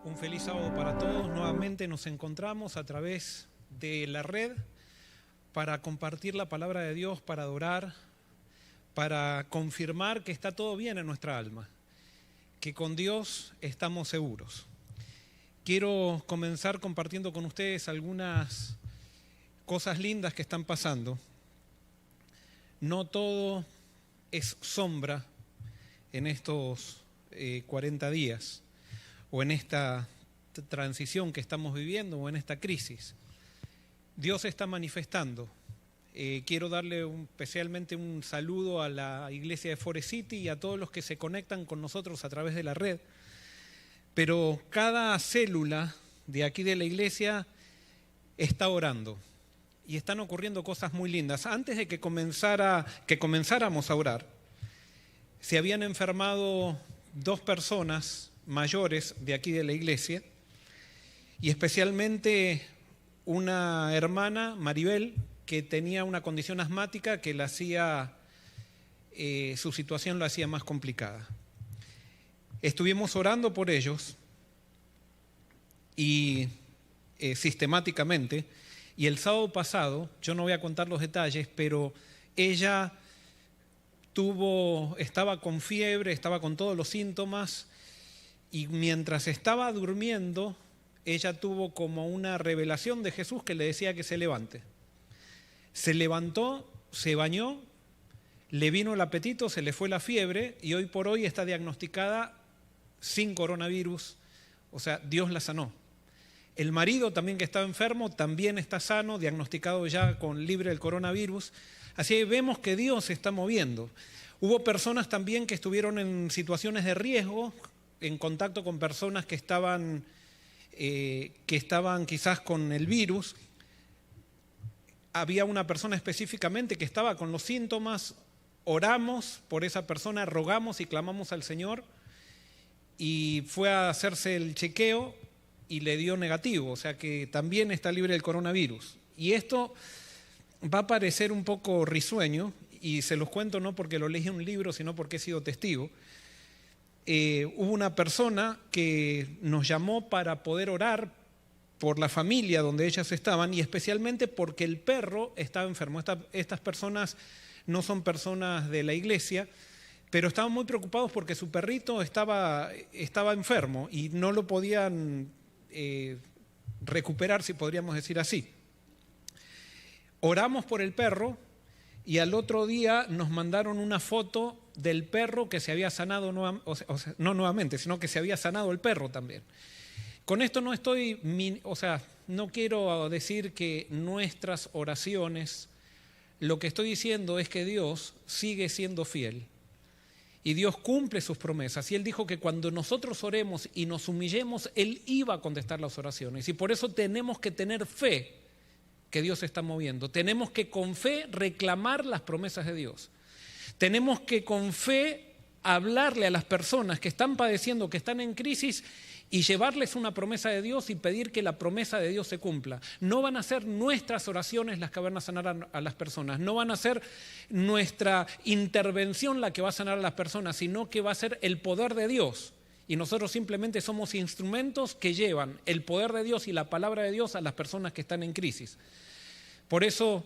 Un feliz sábado para todos. Nuevamente nos encontramos a través de la red para compartir la palabra de Dios, para adorar, para confirmar que está todo bien en nuestra alma, que con Dios estamos seguros. Quiero comenzar compartiendo con ustedes algunas cosas lindas que están pasando. No todo es sombra en estos 40 días o en esta transición que estamos viviendo o en esta crisis. Dios está manifestando. Quiero darle especialmente un saludo a la iglesia de Forest City y a todos los que se conectan con nosotros a través de la red. Pero cada célula de aquí de la iglesia está orando y están ocurriendo cosas muy lindas. Antes de que comenzáramos a orar, se habían enfermado 2 personas mayores de aquí de la iglesia y especialmente una hermana, Maribel, que tenía una condición asmática que la hacía, su situación la hacía más complicada. Estuvimos orando por ellos y sistemáticamente, y el sábado pasado, yo no voy a contar los detalles, pero ella estaba con fiebre, estaba con todos los síntomas, y mientras estaba durmiendo, ella tuvo como una revelación de Jesús que le decía que se levante. Se levantó, se bañó, le vino el apetito, se le fue la fiebre y hoy por hoy está diagnosticada sin coronavirus, o sea, Dios la sanó. El marido también que estaba enfermo también está sano, diagnosticado ya libre del coronavirus. Así que vemos que Dios se está moviendo. Hubo personas también que estuvieron en situaciones de riesgo, en contacto con personas que estaban quizás con el virus. Había una persona específicamente que estaba con los síntomas, oramos por esa persona, rogamos y clamamos al Señor y fue a hacerse el chequeo y le dio negativo, o sea que también está libre del coronavirus. Y esto va a parecer un poco risueño y se los cuento no porque lo leí en un libro, sino porque he sido testigo. Hubo una persona que nos llamó para poder orar por la familia donde ellas estaban y especialmente porque el perro estaba enfermo. Estas personas no son personas de la iglesia, pero estaban muy preocupados porque su perrito estaba enfermo y no lo podían recuperar, si podríamos decir así. Oramos por el perro y al otro día nos mandaron una foto del perro que se había sanado, no nuevamente, sino que se había sanado el perro también. Con esto no quiero decir que nuestras oraciones, lo que estoy diciendo es que Dios sigue siendo fiel y Dios cumple sus promesas. Y Él dijo que cuando nosotros oremos y nos humillemos, Él iba a contestar las oraciones. Y por eso tenemos que tener fe que Dios se está moviendo. Tenemos que con fe reclamar las promesas de Dios. Tenemos que con fe hablarle a las personas que están padeciendo, que están en crisis y llevarles una promesa de Dios y pedir que la promesa de Dios se cumpla. No van a ser nuestras oraciones las que van a sanar a las personas, no van a ser nuestra intervención la que va a sanar a las personas, sino que va a ser el poder de Dios. Y nosotros simplemente somos instrumentos que llevan el poder de Dios y la palabra de Dios a las personas que están en crisis. Por eso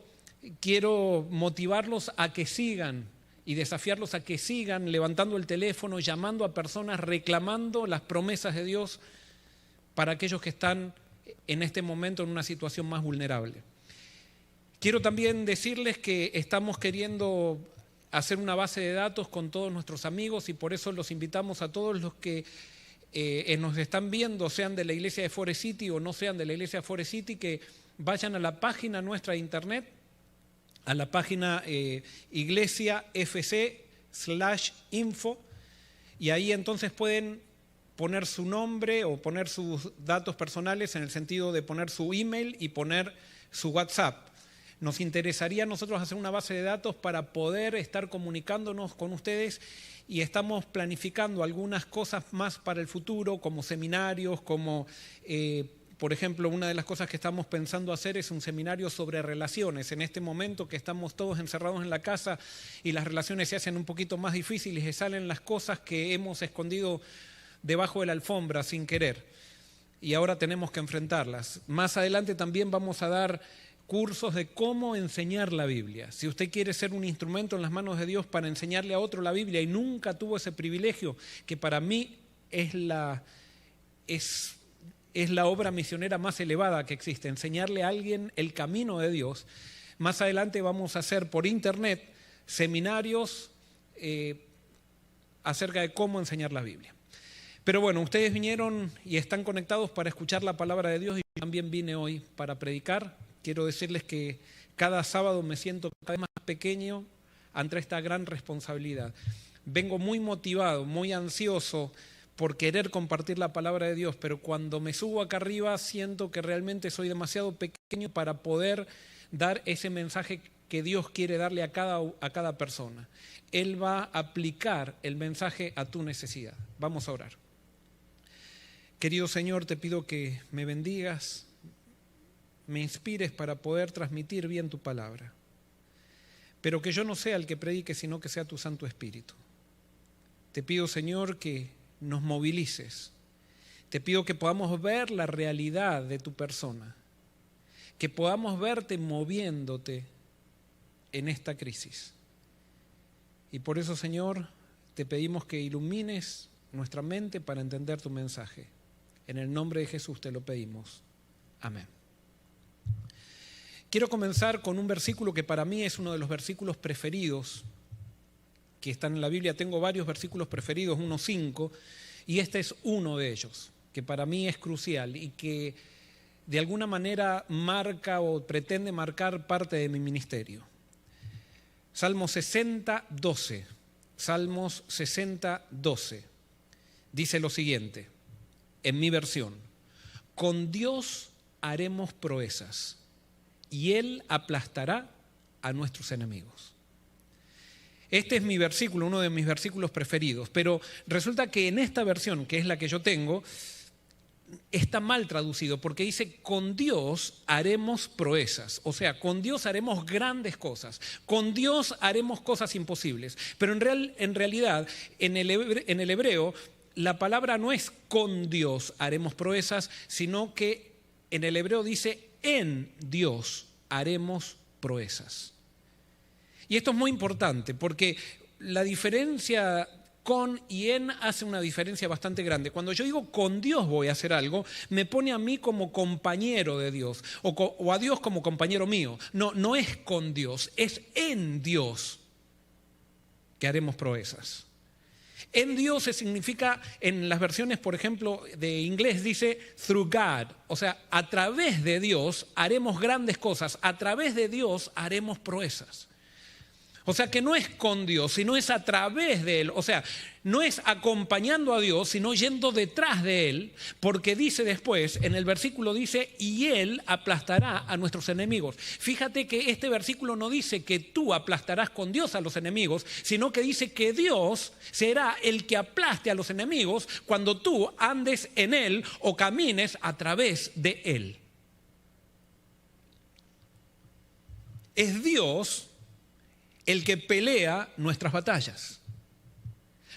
quiero motivarlos a que sigan y desafiarlos a que sigan levantando el teléfono, llamando a personas, reclamando las promesas de Dios para aquellos que están en este momento en una situación más vulnerable. Quiero también decirles que estamos queriendo hacer una base de datos con todos nuestros amigos y por eso los invitamos a todos los que nos están viendo, sean de la iglesia de Forest City o no sean de la iglesia de Forest City, que vayan a la página nuestra de internet, a la página iglesiafc.info y ahí entonces pueden poner su nombre o poner sus datos personales en el sentido de poner su email y poner su WhatsApp. Nos interesaría a nosotros hacer una base de datos para poder estar comunicándonos con ustedes y estamos planificando algunas cosas más para el futuro, como seminarios, como por ejemplo, una de las cosas que estamos pensando hacer es un seminario sobre relaciones. En este momento que estamos todos encerrados en la casa y las relaciones se hacen un poquito más difíciles y salen las cosas que hemos escondido debajo de la alfombra sin querer. y ahora tenemos que enfrentarlas. Más adelante también vamos a dar cursos de cómo enseñar la Biblia. Si usted quiere ser un instrumento en las manos de Dios para enseñarle a otro la Biblia y nunca tuvo ese privilegio, que para mí es la obra misionera más elevada que existe, enseñarle a alguien el camino de Dios. Más adelante vamos a hacer por internet seminarios acerca de cómo enseñar la Biblia. Pero bueno, ustedes vinieron y están conectados para escuchar la palabra de Dios y yo también vine hoy para predicar. Quiero decirles que cada sábado me siento cada vez más pequeño ante esta gran responsabilidad. Vengo muy motivado, muy ansioso por querer compartir la palabra de Dios, pero cuando me subo acá arriba siento que realmente soy demasiado pequeño para poder dar ese mensaje que Dios quiere darle a cada persona. Él va a aplicar el mensaje a tu necesidad. Vamos a orar. Querido Señor, te pido que me bendigas, me inspires para poder transmitir bien tu palabra, pero que yo no sea el que predique, sino que sea tu Santo Espíritu. Te pido, Señor, que nos movilices. Te pido que podamos ver la realidad de tu persona, que podamos verte moviéndote en esta crisis. Y por eso, Señor, te pedimos que ilumines nuestra mente para entender tu mensaje. En el nombre de Jesús te lo pedimos. Amén. Quiero comenzar con un versículo que para mí es uno de los versículos preferidos que están en la Biblia. Tengo varios versículos preferidos, unos 5, y este es uno de ellos, que para mí es crucial y que de alguna manera marca o pretende marcar parte de mi ministerio. Salmos 60, 12. Salmos 60, 12. Dice lo siguiente, en mi versión: con Dios haremos proezas y Él aplastará a nuestros enemigos. Este es mi versículo, uno de mis versículos preferidos, pero resulta que en esta versión, que es la que yo tengo, está mal traducido porque dice: con Dios haremos proezas, o sea, con Dios haremos grandes cosas, con Dios haremos cosas imposibles. Pero en realidad, en el hebreo, la palabra no es con Dios haremos proezas, sino que en el hebreo dice: en Dios haremos proezas. Y esto es muy importante porque la diferencia con y en hace una diferencia bastante grande. Cuando yo digo con Dios voy a hacer algo, me pone a mí como compañero de Dios o a Dios como compañero mío. No es con Dios, es en Dios que haremos proezas. En Dios se significa, en las versiones, por ejemplo, de inglés dice through God, o sea, a través de Dios haremos grandes cosas, a través de Dios haremos proezas. O sea que no es con Dios, sino es a través de Él. O sea, no es acompañando a Dios, sino yendo detrás de Él, porque dice después, en el versículo dice: y Él aplastará a nuestros enemigos. Fíjate que este versículo no dice que tú aplastarás con Dios a los enemigos, sino que dice que Dios será el que aplaste a los enemigos cuando tú andes en Él o camines a través de Él. Es Dios el que pelea nuestras batallas.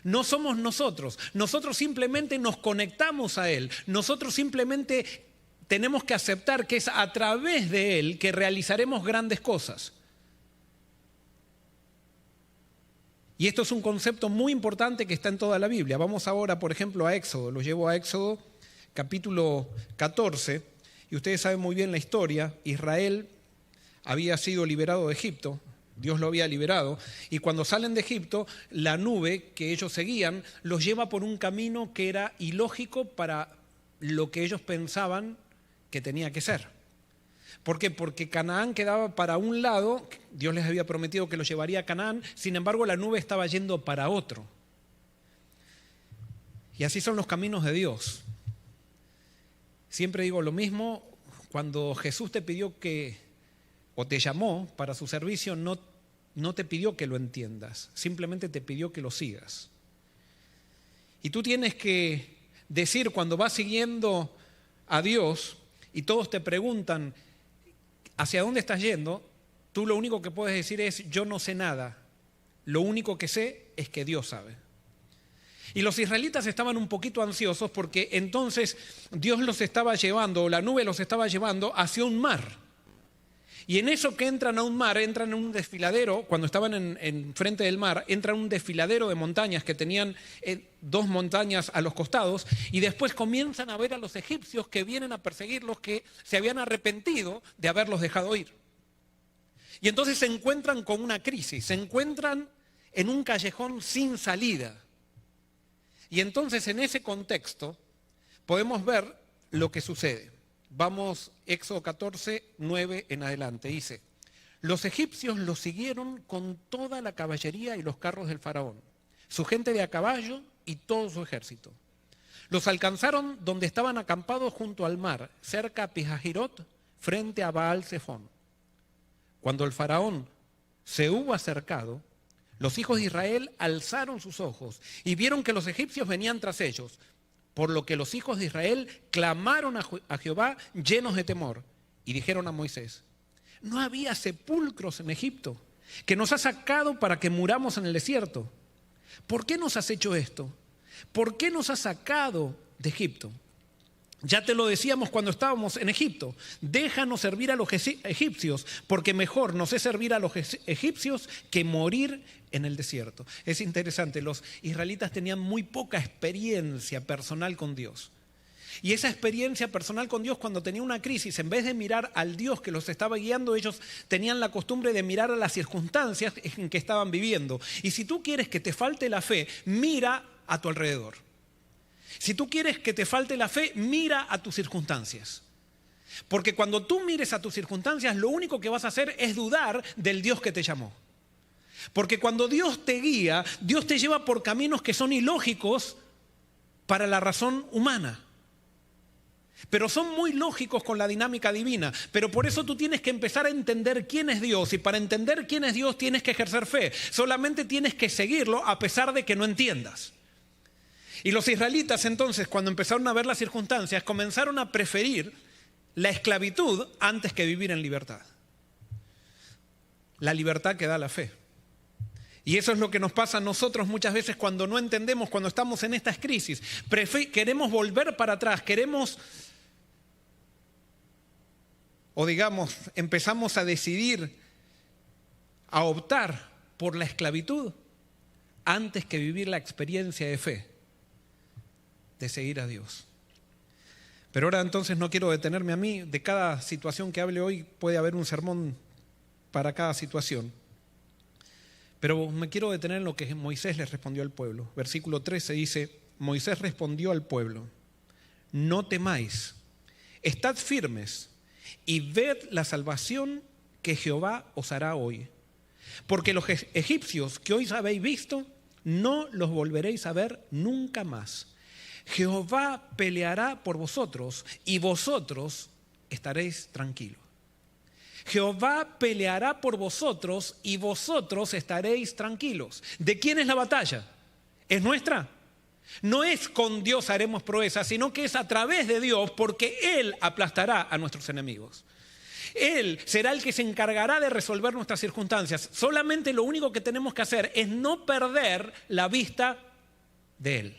No somos nosotros. Nosotros simplemente nos conectamos a Él. Nosotros simplemente tenemos que aceptar que es a través de Él que realizaremos grandes cosas. Y esto es un concepto muy importante que está en toda la Biblia. Vamos ahora, por ejemplo, a Éxodo. Lo llevo a Éxodo, capítulo 14. Y ustedes saben muy bien la historia. Israel había sido liberado de Egipto. Dios lo había liberado, y cuando salen de Egipto, la nube que ellos seguían los lleva por un camino que era ilógico para lo que ellos pensaban que tenía que ser. ¿Por qué? Porque Canaán quedaba para un lado, Dios les había prometido que los llevaría a Canaán, sin embargo la nube estaba yendo para otro. Y así son los caminos de Dios. Siempre digo lo mismo, cuando Jesús te pidió o te llamó para su servicio, no te pidió que lo entiendas, simplemente te pidió que lo sigas. Y tú tienes que decir, cuando vas siguiendo a Dios y todos te preguntan hacia dónde estás yendo, tú lo único que puedes decir es: yo no sé nada, lo único que sé es que Dios sabe. Y los israelitas estaban un poquito ansiosos porque entonces Dios los estaba llevando, o la nube los estaba llevando hacia un mar. Y en eso que entran a un mar, entran en un desfiladero, cuando estaban en frente del mar, entran en un desfiladero de montañas que tenían 2 montañas a los costados, y después comienzan a ver a los egipcios que vienen a perseguirlos, que se habían arrepentido de haberlos dejado ir. Y entonces se encuentran con una crisis, se encuentran en un callejón sin salida. Y entonces en ese contexto podemos ver lo que sucede. Vamos, Éxodo 14, 9 en adelante, dice: los egipcios los siguieron con toda la caballería y los carros del faraón, su gente de a caballo y todo su ejército. Los alcanzaron donde estaban acampados junto al mar, cerca a Pijahirot, frente a Baal-Zephón. Cuando el faraón se hubo acercado, los hijos de Israel alzaron sus ojos y vieron que los egipcios venían tras ellos, por lo que los hijos de Israel clamaron a Jehová llenos de temor y dijeron a Moisés: ¿no había sepulcros en Egipto que nos has sacado para que muramos en el desierto? ¿Por qué nos has hecho esto? ¿Por qué nos has sacado de Egipto? Ya te lo decíamos cuando estábamos en Egipto: déjanos servir a los egipcios, porque mejor nos es servir a los egipcios que morir en el desierto. Es interesante, los israelitas tenían muy poca experiencia personal con Dios. Y esa experiencia personal con Dios, cuando tenía una crisis, en vez de mirar al Dios que los estaba guiando, ellos tenían la costumbre de mirar a las circunstancias en que estaban viviendo. Y si tú quieres que te falte la fe, mira a tu alrededor. Si tú quieres que te falte la fe, mira a tus circunstancias. Porque cuando tú mires a tus circunstancias, lo único que vas a hacer es dudar del Dios que te llamó. Porque cuando Dios te guía, Dios te lleva por caminos que son ilógicos para la razón humana. Pero son muy lógicos con la dinámica divina. Pero por eso tú tienes que empezar a entender quién es Dios. Y para entender quién es Dios tienes que ejercer fe. Solamente tienes que seguirlo a pesar de que no entiendas. Y los israelitas entonces, cuando empezaron a ver las circunstancias, comenzaron a preferir la esclavitud antes que vivir en libertad. La libertad que da la fe. Y eso es lo que nos pasa a nosotros muchas veces cuando no entendemos, cuando estamos en estas crisis. Queremos volver para atrás, empezamos a decidir, a optar por la esclavitud antes que vivir la experiencia de fe, de seguir a Dios. Pero ahora entonces no quiero detenerme a mí. De cada situación que hable hoy puede haber un sermón para cada situación. Pero me quiero detener en lo que Moisés les respondió al pueblo. Versículo 13 dice: Moisés respondió al pueblo: no temáis, estad firmes y ved la salvación que Jehová os hará hoy. Porque los egipcios que hoy habéis visto, no los volveréis a ver nunca más. Jehová peleará por vosotros y vosotros estaréis tranquilos. Jehová peleará por vosotros y vosotros estaréis tranquilos. ¿De quién es la batalla? ¿Es nuestra? No es con Dios haremos proezas, sino que es a través de Dios, porque Él aplastará a nuestros enemigos. Él será el que se encargará de resolver nuestras circunstancias. Solamente lo único que tenemos que hacer es no perder la vista de Él.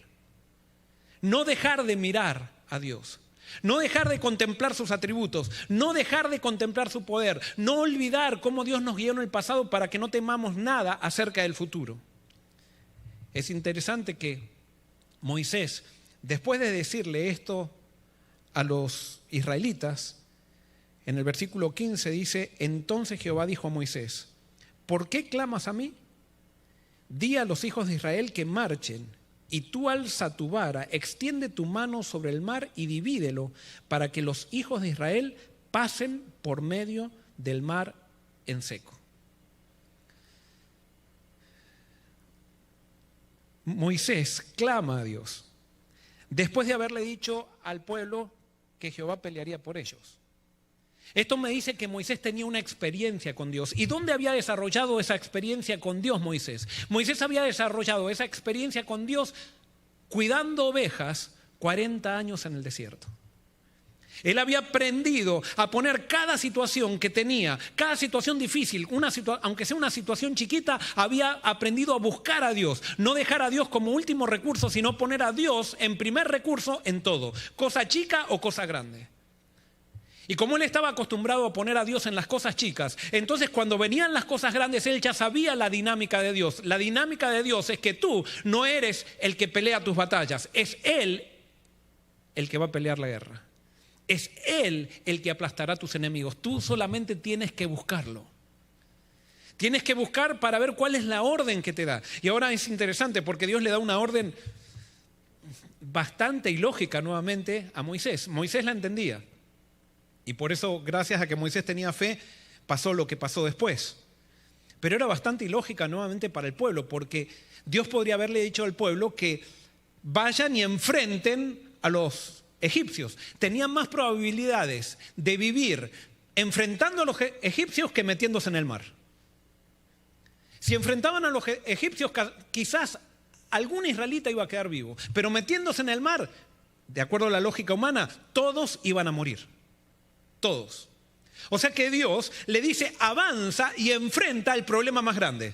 No dejar de mirar a Dios. No dejar de contemplar sus atributos, no dejar de contemplar su poder, no olvidar cómo Dios nos guió en el pasado para que no temamos nada acerca del futuro. Es interesante que Moisés, después de decirle esto a los israelitas, en el versículo 15 dice: entonces Jehová dijo a Moisés: ¿por qué clamas a mí? Di a los hijos de Israel que marchen. Y tú alza tu vara, extiende tu mano sobre el mar y divídelo, para que los hijos de Israel pasen por medio del mar en seco. Moisés clama a Dios, después de haberle dicho al pueblo que Jehová pelearía por ellos. Esto me dice que Moisés tenía una experiencia con Dios. ¿Y dónde había desarrollado esa experiencia con Dios Moisés? Moisés había desarrollado esa experiencia con Dios cuidando ovejas 40 años en el desierto. Él había aprendido a poner cada situación que tenía, cada situación difícil, aunque sea una situación chiquita, había aprendido a buscar a Dios. No dejar a Dios como último recurso, sino poner a Dios en primer recurso en todo, cosa chica o cosa grande. Y como él estaba acostumbrado a poner a Dios en las cosas chicas, entonces cuando venían las cosas grandes, él ya sabía la dinámica de Dios. La dinámica de Dios es que tú no eres el que pelea tus batallas, es Él el que va a pelear la guerra. Es Él el que aplastará a tus enemigos. Tú solamente tienes que buscarlo. Tienes que buscar para ver cuál es la orden que te da. Y ahora es interesante porque Dios le da una orden bastante ilógica nuevamente a Moisés. Moisés la entendía. Y por eso, gracias a que Moisés tenía fe, pasó lo que pasó después. Pero era bastante ilógica nuevamente para el pueblo, porque Dios podría haberle dicho al pueblo que vayan y enfrenten a los egipcios. Tenían más probabilidades de vivir enfrentando a los egipcios que metiéndose en el mar. Si enfrentaban a los egipcios, quizás algún israelita iba a quedar vivo, pero metiéndose en el mar, de acuerdo a la lógica humana, todos iban a morir. Todos. O sea que Dios le dice, avanza y enfrenta el problema más grande.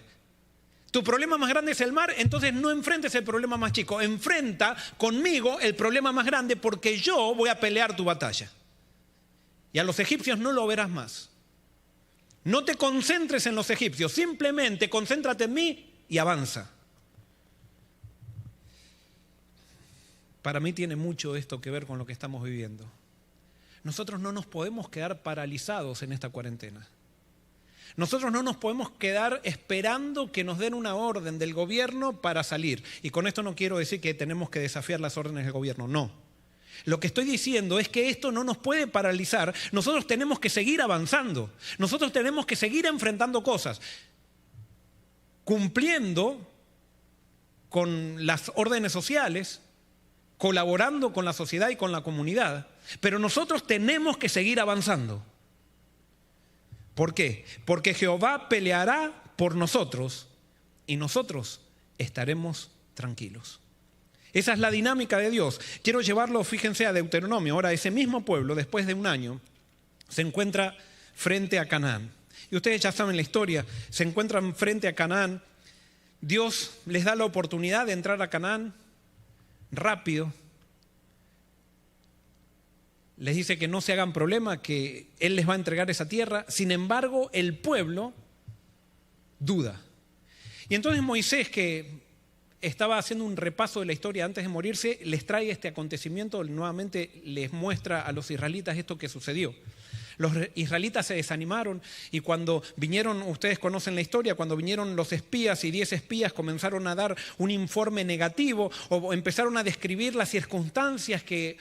Tu problema más grande es el mar, entonces no enfrentes el problema más chico. Enfrenta conmigo el problema más grande porque yo voy a pelear tu batalla. Y a los egipcios no lo verás más. No te concentres en los egipcios, simplemente concéntrate en mí y avanza. Para mí tiene mucho esto que ver con lo que estamos viviendo. Nosotros no nos podemos quedar paralizados en esta cuarentena. Nosotros no nos podemos quedar esperando que nos den una orden del gobierno para salir. Y con esto no quiero decir que tenemos que desafiar las órdenes del gobierno, no. Lo que estoy diciendo es que esto no nos puede paralizar. Nosotros tenemos que seguir avanzando. Nosotros tenemos que seguir enfrentando cosas. Cumpliendo con las órdenes sociales, colaborando con la sociedad y con la comunidad. Pero nosotros tenemos que seguir avanzando. ¿Por qué? Porque Jehová peleará por nosotros y nosotros estaremos tranquilos. Esa es la dinámica de Dios. Quiero llevarlo, fíjense, a Deuteronomio. Ahora, ese mismo pueblo, después de un año, se encuentra frente a Canaán. Y ustedes ya saben la historia. Se encuentran frente a Canaán. Dios les da la oportunidad de entrar a Canaán rápido. Les dice que no se hagan problema, que Él les va a entregar esa tierra. Sin embargo, el pueblo duda. Y entonces Moisés, que estaba haciendo un repaso de la historia antes de morirse, les trae este acontecimiento, nuevamente les muestra a los israelitas esto que sucedió. Los israelitas se desanimaron y cuando vinieron, ustedes conocen la historia, cuando vinieron los espías y 10 espías comenzaron a dar un informe negativo o empezaron a describir las circunstancias que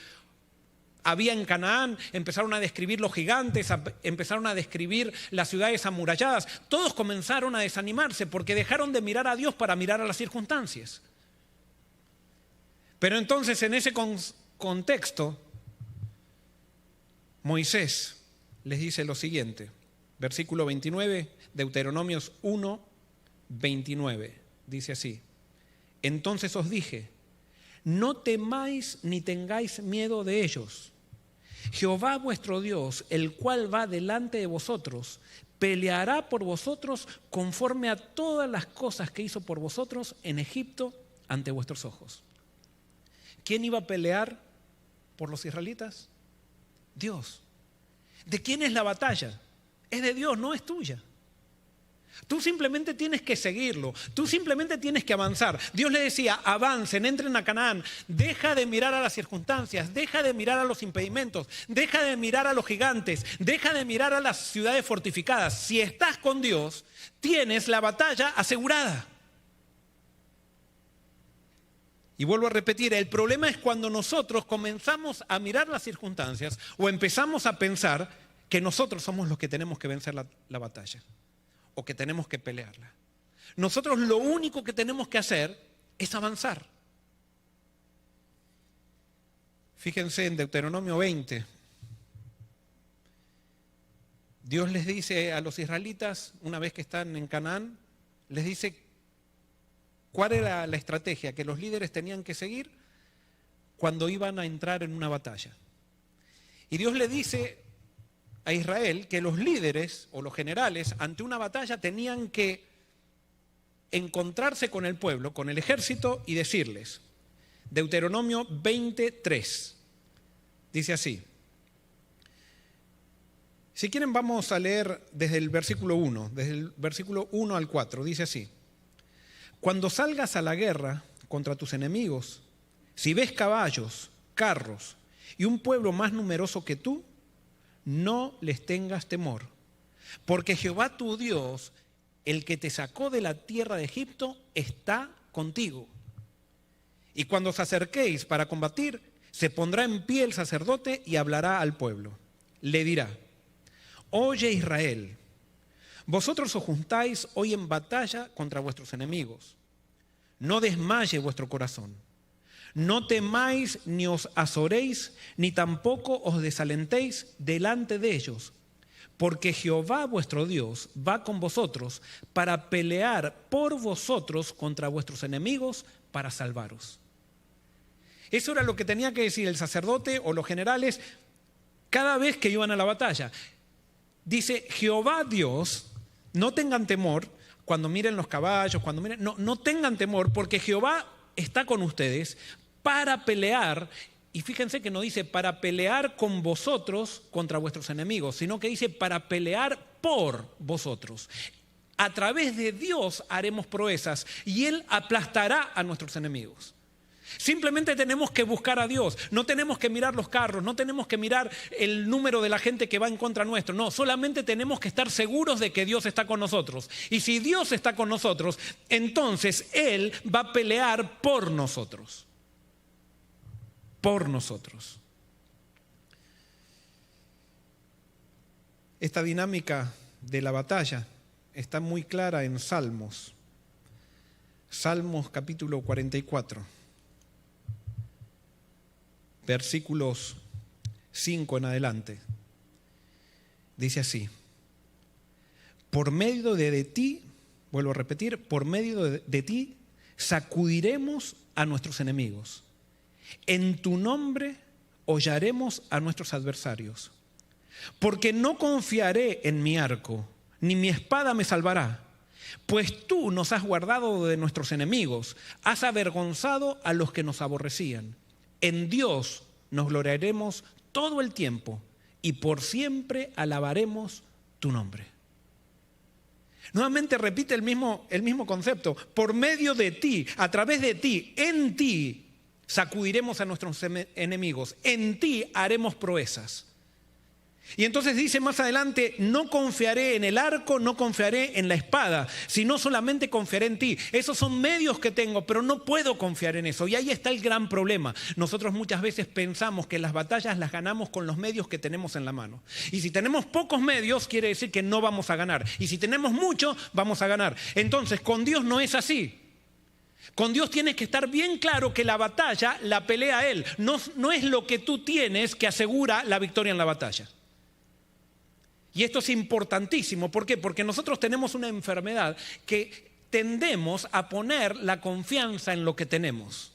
había en Canaán, empezaron a describir los gigantes, empezaron a describir las ciudades amuralladas. Todos comenzaron a desanimarse porque dejaron de mirar a Dios para mirar a las circunstancias. Pero entonces en ese contexto, Moisés les dice lo siguiente, versículo 29, Deuteronomios 1, 29, dice así: entonces os dije, no temáis ni tengáis miedo de ellos. Jehová vuestro Dios, el cual va delante de vosotros, peleará por vosotros conforme a todas las cosas que hizo por vosotros en Egipto ante vuestros ojos. ¿Quién iba a pelear por los israelitas? Dios. ¿De quién es la batalla? Es de Dios, no es tuya. Tú simplemente tienes que seguirlo, tú simplemente tienes que avanzar. Dios le decía, avancen, entren a Canaán, deja de mirar a las circunstancias, deja de mirar a los impedimentos, deja de mirar a los gigantes, deja de mirar a las ciudades fortificadas. Si estás con Dios, tienes la batalla asegurada. Y vuelvo a repetir, el problema es cuando nosotros comenzamos a mirar las circunstancias o empezamos a pensar que nosotros somos los que tenemos que vencer la batalla. O que tenemos que pelearla. Nosotros lo único que tenemos que hacer es avanzar. Fíjense en Deuteronomio 20. Dios les dice a los israelitas, una vez que están en Canaán, les dice cuál era la estrategia que los líderes tenían que seguir cuando iban a entrar en una batalla. Y Dios le dice a Israel que los líderes o los generales ante una batalla tenían que encontrarse con el pueblo, con el ejército y decirles, Deuteronomio 23, dice así. Si quieren vamos a leer desde el versículo 1, desde el versículo 1 al 4, dice así. Cuando salgas a la guerra contra tus enemigos, si ves caballos, carros y un pueblo más numeroso que tú, no les tengas temor, porque Jehová tu Dios, el que te sacó de la tierra de Egipto, está contigo. Y cuando os acerquéis para combatir, se pondrá en pie el sacerdote y hablará al pueblo. Le dirá, oye Israel, vosotros os juntáis hoy en batalla contra vuestros enemigos. No desmaye vuestro corazón. No temáis ni os azoréis, ni tampoco os desalentéis delante de ellos, porque Jehová vuestro Dios va con vosotros para pelear por vosotros contra vuestros enemigos para salvaros. Eso era lo que tenía que decir el sacerdote o los generales cada vez que iban a la batalla. Dice, Jehová Dios, no tengan temor cuando miren los caballos, cuando miren, no tengan temor porque Jehová está con ustedes para pelear. Y fíjense que no dice para pelear con vosotros contra vuestros enemigos, sino que dice para pelear por vosotros. A través de Dios haremos proezas y Él aplastará a nuestros enemigos. Simplemente tenemos que buscar a Dios, no tenemos que mirar los carros, no tenemos que mirar el número de la gente que va en contra nuestro, no, solamente tenemos que estar seguros de que Dios está con nosotros. Y si Dios está con nosotros, entonces Él va a pelear por nosotros. Por nosotros. Esta dinámica de la batalla está muy clara en Salmos. Salmos capítulo 44. Versículos 5 en adelante. Dice así. Por medio de ti, vuelvo a repetir, por medio de ti sacudiremos a nuestros enemigos. En tu nombre hollaremos a nuestros adversarios. Porque no confiaré en mi arco, ni mi espada me salvará. Pues tú nos has guardado de nuestros enemigos, has avergonzado a los que nos aborrecían. En Dios nos gloriaremos todo el tiempo y por siempre alabaremos tu nombre. Nuevamente repite el mismo concepto. Por medio de ti, a través de ti, en ti, sacudiremos a nuestros enemigos. En ti haremos proezas. Y entonces dice más adelante, no confiaré en el arco, no confiaré en la espada, sino solamente confiaré en ti. Esos son medios que tengo, pero no puedo confiar en eso. Y ahí está el gran problema. Nosotros muchas veces pensamos que las batallas las ganamos con los medios que tenemos en la mano. Y si tenemos pocos medios, quiere decir que no vamos a ganar. Y si tenemos mucho, vamos a ganar. Entonces, con Dios no es así. Con Dios tienes que estar bien claro que la batalla la pelea Él. No es lo que tú tienes que asegura la victoria en la batalla. Y esto es importantísimo. ¿Por qué? Porque nosotros tenemos una enfermedad que tendemos a poner la confianza en lo que tenemos.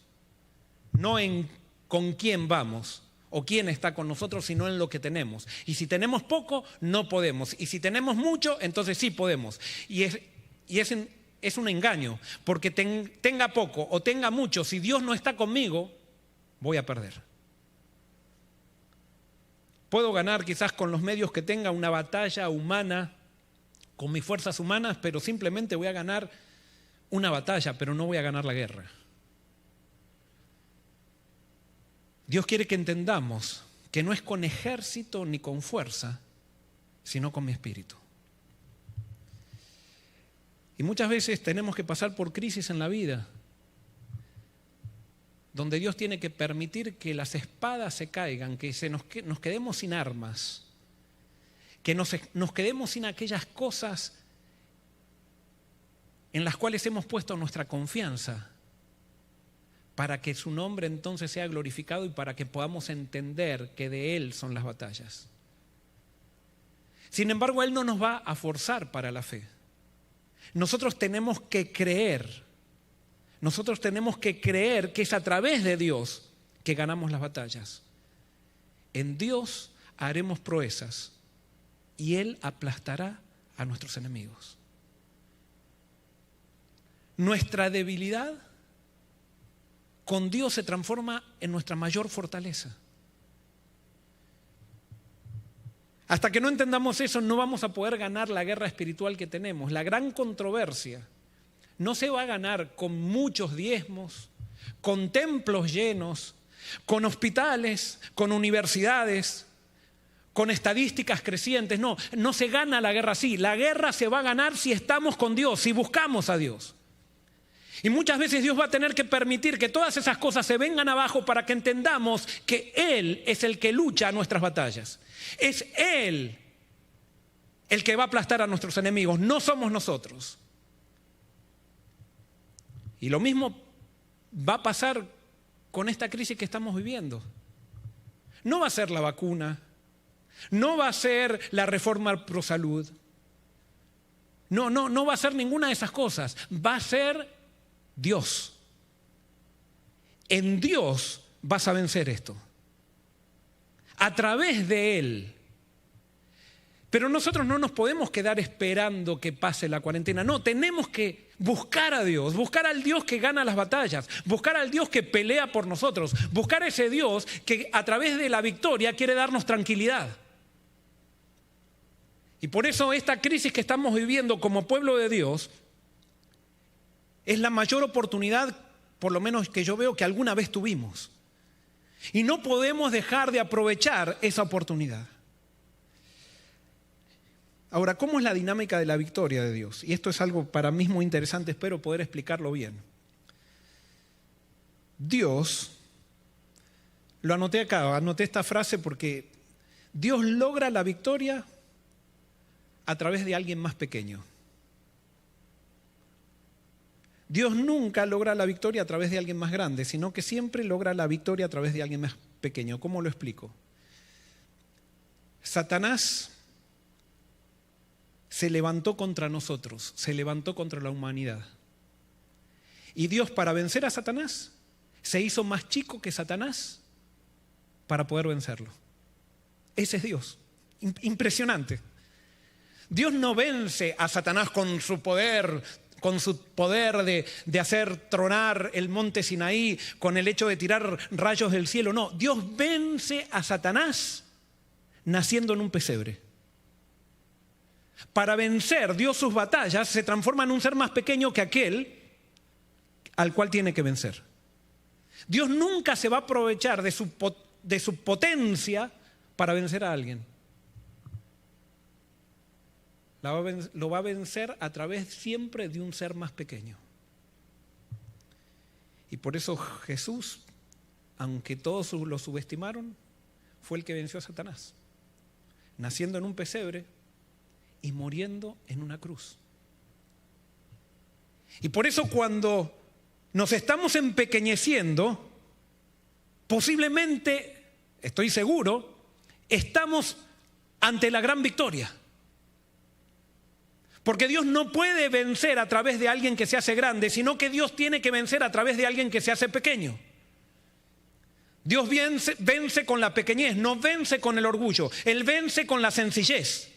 No en con quién vamos o quién está con nosotros, sino en lo que tenemos. Y si tenemos poco, no podemos. Y si tenemos mucho, entonces sí podemos. Y es un engaño, porque tenga poco o tenga mucho, si Dios no está conmigo, voy a perder. Puedo ganar quizás con los medios que tenga una batalla humana, con mis fuerzas humanas, pero simplemente voy a ganar una batalla, pero no voy a ganar la guerra. Dios quiere que entendamos que no es con ejército ni con fuerza, sino con mi espíritu. Y muchas veces tenemos que pasar por crisis en la vida, donde Dios tiene que permitir que las espadas se caigan, que nos quedemos sin armas, que nos quedemos sin aquellas cosas en las cuales hemos puesto nuestra confianza, para que su nombre entonces sea glorificado y para que podamos entender que de Él son las batallas. Sin embargo, Él no nos va a forzar para la fe. Nosotros tenemos que creer. Nosotros tenemos que creer que es a través de Dios que ganamos las batallas. En Dios haremos proezas y Él aplastará a nuestros enemigos. Nuestra debilidad con Dios se transforma en nuestra mayor fortaleza. Hasta que no entendamos eso, no vamos a poder ganar la guerra espiritual que tenemos. La gran controversia no se va a ganar con muchos diezmos, con templos llenos, con hospitales, con universidades, con estadísticas crecientes. No, no se gana la guerra así. La guerra se va a ganar si estamos con Dios, si buscamos a Dios. Y muchas veces Dios va a tener que permitir que todas esas cosas se vengan abajo para que entendamos que Él es el que lucha nuestras batallas. Es Él el que va a aplastar a nuestros enemigos, no somos nosotros. Y lo mismo va a pasar con esta crisis que estamos viviendo. No va a ser la vacuna, no va a ser la reforma pro salud, no va a ser ninguna de esas cosas, va a ser Dios. En Dios vas a vencer esto. A través de Él. Pero nosotros no nos podemos quedar esperando que pase la cuarentena. No, tenemos que buscar a Dios, buscar al Dios que gana las batallas, buscar al Dios que pelea por nosotros, buscar a ese Dios que a través de la victoria quiere darnos tranquilidad. Y por eso esta crisis que estamos viviendo como pueblo de Dios es la mayor oportunidad, por lo menos que yo veo, que alguna vez tuvimos. Y no podemos dejar de aprovechar esa oportunidad. Ahora, ¿cómo es la dinámica de la victoria de Dios? Y esto es algo para mí muy interesante, espero poder explicarlo bien. Dios, lo anoté acá, anoté esta frase porque Dios logra la victoria a través de alguien más pequeño. Dios nunca logra la victoria a través de alguien más grande, sino que siempre logra la victoria a través de alguien más pequeño. ¿Cómo lo explico? Satanás se levantó contra nosotros, se levantó contra la humanidad. Y Dios, para vencer a Satanás, se hizo más chico que Satanás para poder vencerlo. Ese es Dios. Impresionante. Dios no vence a Satanás con su poder de hacer tronar el monte Sinaí, con el hecho de tirar rayos del cielo. No, Dios vence a Satanás naciendo en un pesebre. Para vencer Dios sus batallas, se transforma en un ser más pequeño que aquel al cual tiene que vencer. Dios nunca se va a aprovechar de su potencia para vencer a alguien. Lo va a vencer a través siempre de un ser más pequeño. Y por eso Jesús, aunque todos lo subestimaron, fue el que venció a Satanás, naciendo en un pesebre y muriendo en una cruz. Y por eso cuando nos estamos empequeñeciendo, posiblemente, estoy seguro, estamos ante la gran victoria. Porque Dios no puede vencer a través de alguien que se hace grande, sino que Dios tiene que vencer a través de alguien que se hace pequeño. Dios vence con la pequeñez, no vence con el orgullo, Él vence con la sencillez.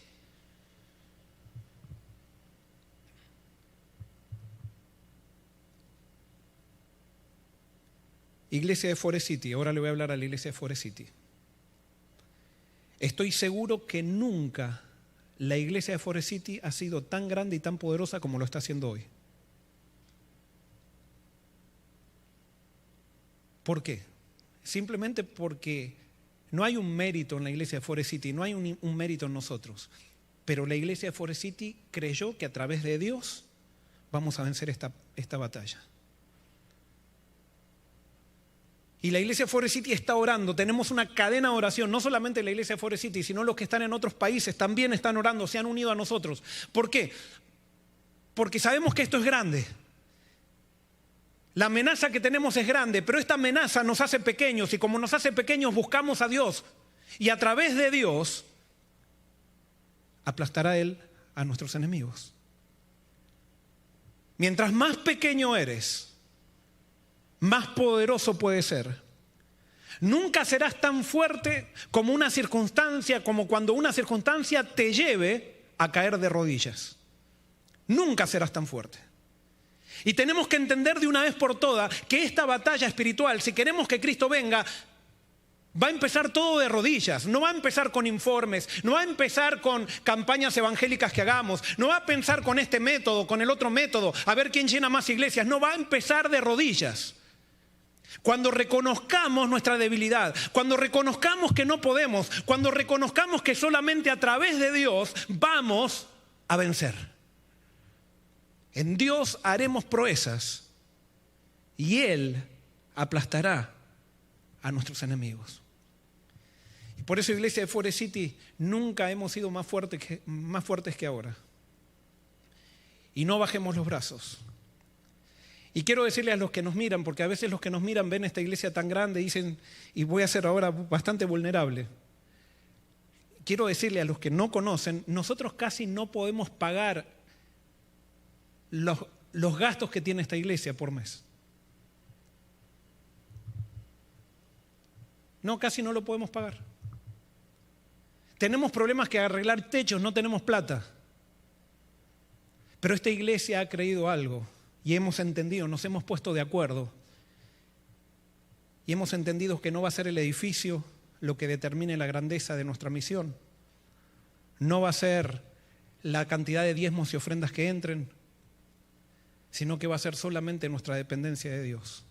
Iglesia de Forest City, ahora le voy a hablar a la iglesia de Forest City. Estoy seguro que nunca la iglesia de Forest City ha sido tan grande y tan poderosa como lo está haciendo hoy. ¿Por qué? Simplemente porque no hay un mérito en la iglesia de Forest City, no hay un mérito en nosotros. Pero la iglesia de Forest City creyó que a través de Dios vamos a vencer esta batalla. Y la iglesia de Forest City está orando, tenemos una cadena de oración, no solamente la iglesia de Forest City, sino los que están en otros países también están orando, se han unido a nosotros. ¿Por qué? Porque sabemos que esto es grande. La amenaza que tenemos es grande, pero esta amenaza nos hace pequeños y como nos hace pequeños buscamos a Dios y a través de Dios aplastará Él a nuestros enemigos. Mientras más pequeño eres, más poderoso puede ser. Nunca serás tan fuerte como una circunstancia, como cuando una circunstancia te lleve a caer de rodillas. Nunca serás tan fuerte. Y tenemos que entender de una vez por todas que esta batalla espiritual, si queremos que Cristo venga, va a empezar todo de rodillas. No va a empezar con informes, no va a empezar con campañas evangélicas que hagamos, no va a pensar con este método, con el otro método, a ver quién llena más iglesias. No, va a empezar de rodillas. Cuando reconozcamos nuestra debilidad, cuando reconozcamos que no podemos, cuando reconozcamos que solamente a través de Dios vamos a vencer. En Dios haremos proezas y Él aplastará a nuestros enemigos. Y por eso, iglesia de Forest City, nunca hemos sido más fuertes que ahora. Y no bajemos los brazos. Y quiero decirle a los que nos miran, porque a veces los que nos miran ven esta iglesia tan grande y dicen, y voy a ser ahora bastante vulnerable. Quiero decirle a los que no conocen, nosotros casi no podemos pagar los gastos que tiene esta iglesia por mes. No, casi no lo podemos pagar. Tenemos problemas que arreglar techos, no tenemos plata. Pero esta iglesia ha creído algo. Y hemos entendido, nos hemos puesto de acuerdo y hemos entendido que no va a ser el edificio lo que determine la grandeza de nuestra misión. No va a ser la cantidad de diezmos y ofrendas que entren, sino que va a ser solamente nuestra dependencia de Dios.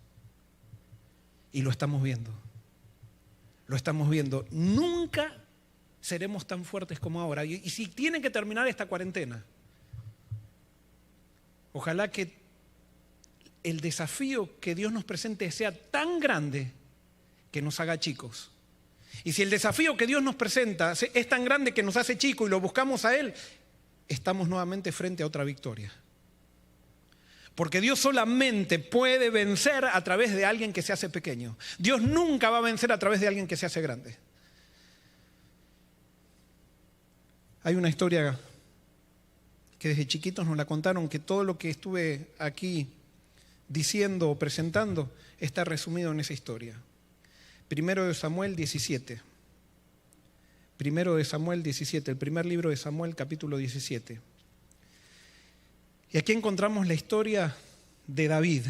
Y lo estamos viendo. Lo estamos viendo. Nunca seremos tan fuertes como ahora. Y si tiene que terminar esta cuarentena, ojalá que el desafío que Dios nos presente sea tan grande que nos haga chicos. Y si el desafío que Dios nos presenta es tan grande que nos hace chicos y lo buscamos a Él, estamos nuevamente frente a otra victoria. Porque Dios solamente puede vencer a través de alguien que se hace pequeño. Dios nunca va a vencer a través de alguien que se hace grande. Hay una historia que desde chiquitos nos la contaron, que todo lo que estuve aquí diciendo o presentando está resumido en esa historia. Primero de Samuel 17. Primero de Samuel 17, el primer libro de Samuel, capítulo 17. Y aquí encontramos la historia de David.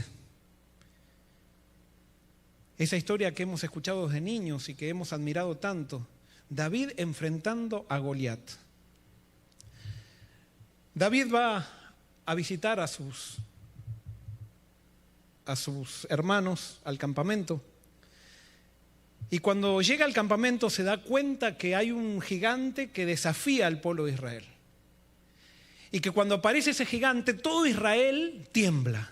Esa historia que hemos escuchado desde niños y que hemos admirado tanto. David enfrentando a Goliat. David va a visitar a sus hermanos al campamento. Y cuando llega al campamento se da cuenta que hay un gigante que desafía al pueblo de Israel. Y que cuando aparece ese gigante, todo Israel tiembla.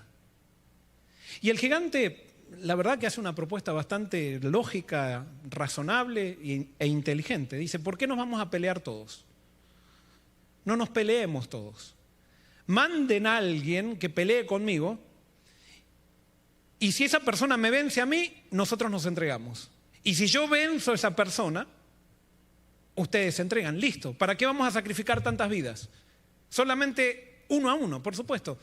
Y el gigante, la verdad que hace una propuesta bastante lógica, razonable e inteligente. Dice, ¿por qué nos vamos a pelear todos? No nos peleemos todos. Manden a alguien que pelee conmigo. Y si esa persona me vence a mí, nosotros nos entregamos. Y si yo venzo a esa persona, ustedes se entregan. Listo. ¿Para qué vamos a sacrificar tantas vidas? Solamente uno a uno, por supuesto.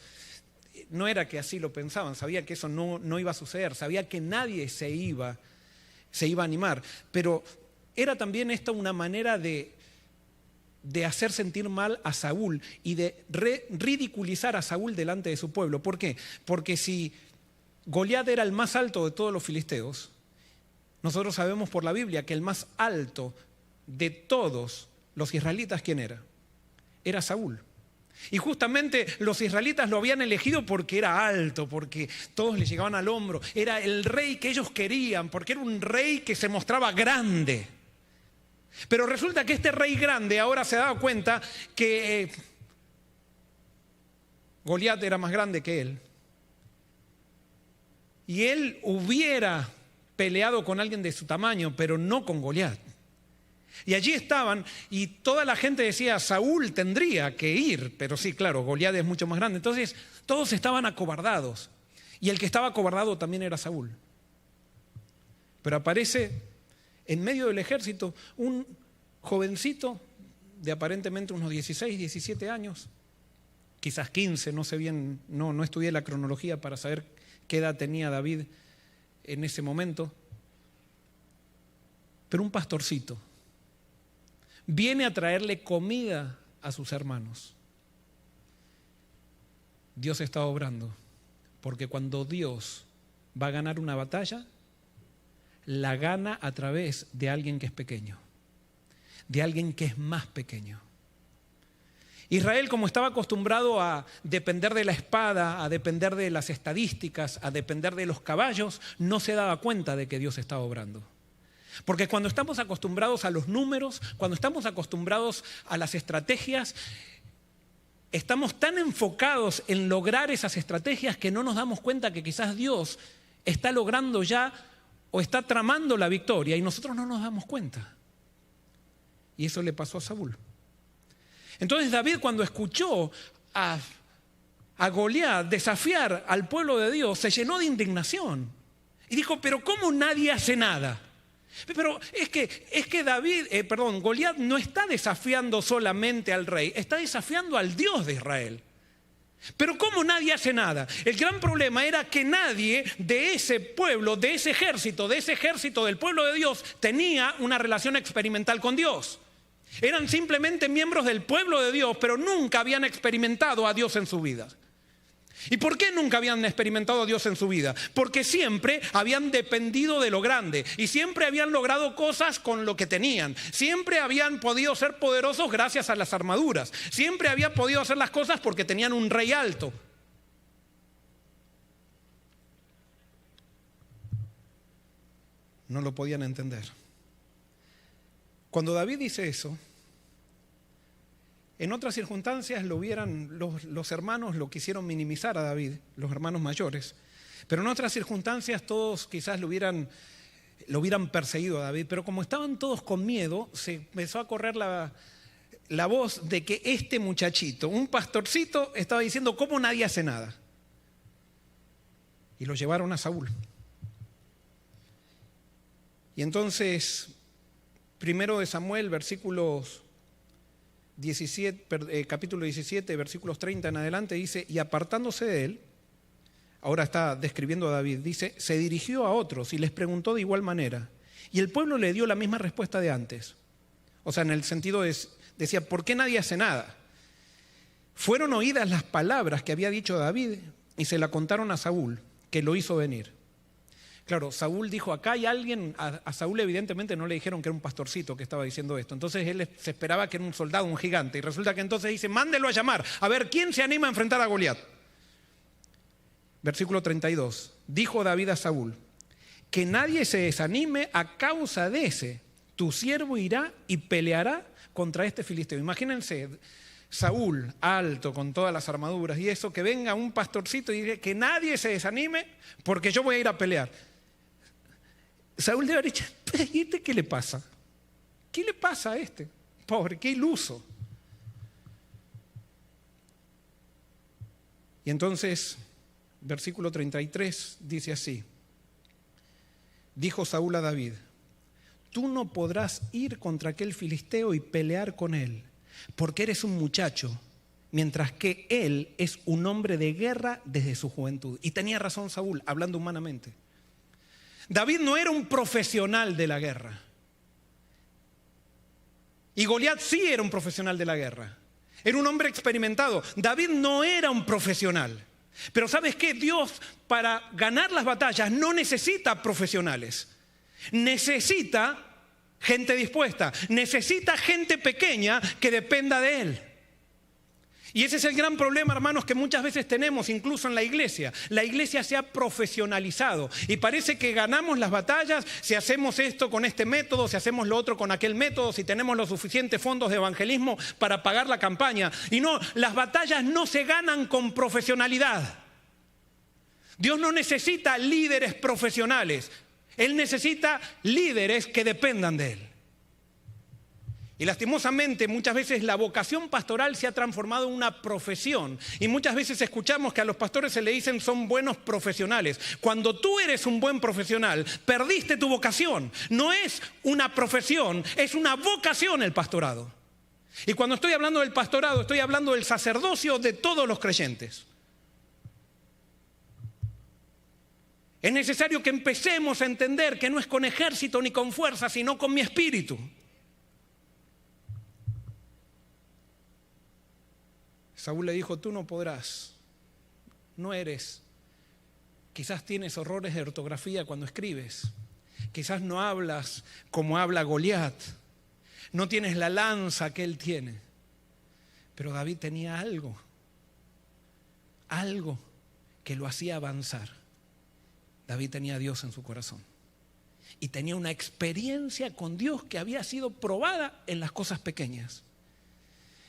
No era que así lo pensaban, sabía que eso no iba a suceder, sabía que nadie se iba a animar. Pero era también esta una manera de hacer sentir mal a Saúl y de ridiculizar a Saúl delante de su pueblo. ¿Por qué? Porque si Goliat era el más alto de todos los filisteos, nosotros sabemos por la Biblia que el más alto de todos los israelitas, ¿quién era? Era Saúl. Y justamente los israelitas lo habían elegido porque era alto, porque todos le llegaban al hombro. Era el rey que ellos querían, porque era un rey que se mostraba grande. Pero resulta que este rey grande ahora se ha dado cuenta que Goliat era más grande que él. Y él hubiera peleado con alguien de su tamaño, pero no con Goliat. Y allí estaban, y toda la gente decía, Saúl tendría que ir, pero sí, claro, Goliat es mucho más grande. Entonces, todos estaban acobardados. Y el que estaba acobardado también era Saúl. Pero aparece en medio del ejército un jovencito de aparentemente unos 16, 17 años, quizás 15, no sé bien, no estudié la cronología para saber qué edad tenía David en ese momento. Pero un pastorcito viene a traerle comida a sus hermanos. Dios está obrando, porque cuando Dios va a ganar una batalla, la gana a través de alguien que es pequeño, de alguien que es más pequeño. Israel, como estaba acostumbrado a depender de la espada, a depender de las estadísticas, a depender de los caballos, no se daba cuenta de que Dios estaba obrando. Porque cuando estamos acostumbrados a los números, cuando estamos acostumbrados a las estrategias, estamos tan enfocados en lograr esas estrategias que no nos damos cuenta que quizás Dios está logrando ya o está tramando la victoria y nosotros no nos damos cuenta. Y eso le pasó a Saúl. Entonces David, cuando escuchó a Goliat desafiar al pueblo de Dios, se llenó de indignación y dijo: pero ¿cómo nadie hace nada? Pero es que Goliat no está desafiando solamente al rey, está desafiando al Dios de Israel. Pero ¿cómo nadie hace nada? El gran problema era que nadie de ese pueblo, de ese ejército del pueblo de Dios, tenía una relación experimental con Dios. Eran simplemente miembros del pueblo de Dios, pero nunca habían experimentado a Dios en su vida. ¿Y por qué nunca habían experimentado a Dios en su vida? Porque siempre habían dependido de lo grande y siempre habían logrado cosas con lo que tenían. Siempre habían podido ser poderosos gracias a las armaduras. Siempre habían podido hacer las cosas porque tenían un rey alto. No lo podían entender. Cuando David dice eso, en otras circunstancias los hermanos lo quisieron minimizar a David, los hermanos mayores, pero en otras circunstancias todos quizás lo hubieran perseguido a David, pero como estaban todos con miedo, se empezó a correr la voz de que este muchachito, un pastorcito, estaba diciendo: ¿cómo nadie hace nada? Y lo llevaron a Saúl. Y entonces, primero de Samuel, capítulo 17, versículos 30 en adelante, dice: y apartándose de él, ahora está describiendo a David, dice: se dirigió a otros y les preguntó de igual manera. Y el pueblo le dio la misma respuesta de antes. O sea, en el sentido decía: ¿por qué nadie hace nada? Fueron oídas las palabras que había dicho David y se la contaron a Saúl, que lo hizo venir. Claro, Saúl dijo: acá hay alguien. A Saúl evidentemente no le dijeron que era un pastorcito que estaba diciendo esto. Entonces él se esperaba que era un soldado, un gigante. Y resulta que entonces dice: mándelo a llamar. A ver, ¿quién se anima a enfrentar a Goliat? Versículo 32. Dijo David a Saúl: que nadie se desanime a causa de ese. Tu siervo irá y peleará contra este filisteo. Imagínense, Saúl, alto, con todas las armaduras y eso, que venga un pastorcito y diga: que nadie se desanime porque yo voy a ir a pelear. Saúl debe haber dicho: ¿y este qué le pasa? ¿Qué le pasa a este? Pobre, qué iluso. Y entonces, versículo 33 dice así: dijo Saúl a David: tú no podrás ir contra aquel filisteo y pelear con él, porque eres un muchacho, mientras que él es un hombre de guerra desde su juventud. Y tenía razón Saúl, hablando humanamente. David no era un profesional de la guerra. Y Goliat sí era un profesional de la guerra. Era un hombre experimentado. David no era un profesional. Pero ¿sabes qué? Dios, para ganar las batallas, no necesita profesionales. Necesita gente dispuesta. Necesita gente pequeña que dependa de él. Y ese es el gran problema, hermanos, que muchas veces tenemos, incluso en la iglesia. La iglesia se ha profesionalizado y parece que ganamos las batallas si hacemos esto con este método, si hacemos lo otro con aquel método, si tenemos los suficientes fondos de evangelismo para pagar la campaña. Y no, las batallas no se ganan con profesionalidad. Dios no necesita líderes profesionales. Él necesita líderes que dependan de él. Y lastimosamente muchas veces la vocación pastoral se ha transformado en una profesión. Y muchas veces escuchamos que a los pastores se le dicen son buenos profesionales. Cuando tú eres un buen profesional, perdiste tu vocación. No es una profesión, es una vocación el pastorado. Y cuando estoy hablando del pastorado, estoy hablando del sacerdocio de todos los creyentes. Es necesario que empecemos a entender que no es con ejército ni con fuerza, sino con mi espíritu. Saúl le dijo, tú no podrás, no eres. Quizás tienes errores de ortografía cuando escribes. Quizás no hablas como habla Goliat. No tienes la lanza que él tiene. Pero David tenía algo que lo hacía avanzar. David tenía a Dios en su corazón. Y tenía una experiencia con Dios que había sido probada en las cosas pequeñas.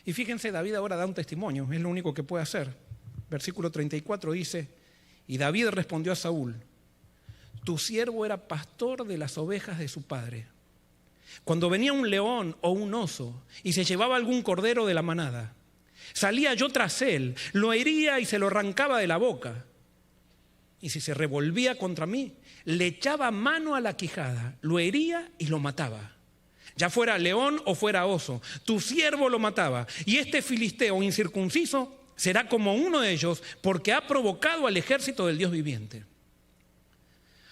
Y fíjense, David ahora da un testimonio, es lo único que puede hacer. Versículo 34 dice, y David respondió a Saúl, tu siervo era pastor de las ovejas de su padre. Cuando venía un león o un oso y se llevaba algún cordero de la manada, salía yo tras él, lo hería y se lo arrancaba de la boca. Y si se revolvía contra mí, le echaba mano a la quijada, lo hería y lo mataba. Ya fuera león o fuera oso, tu siervo lo mataba. Y este filisteo incircunciso será como uno de ellos, porque ha provocado al ejército del Dios viviente.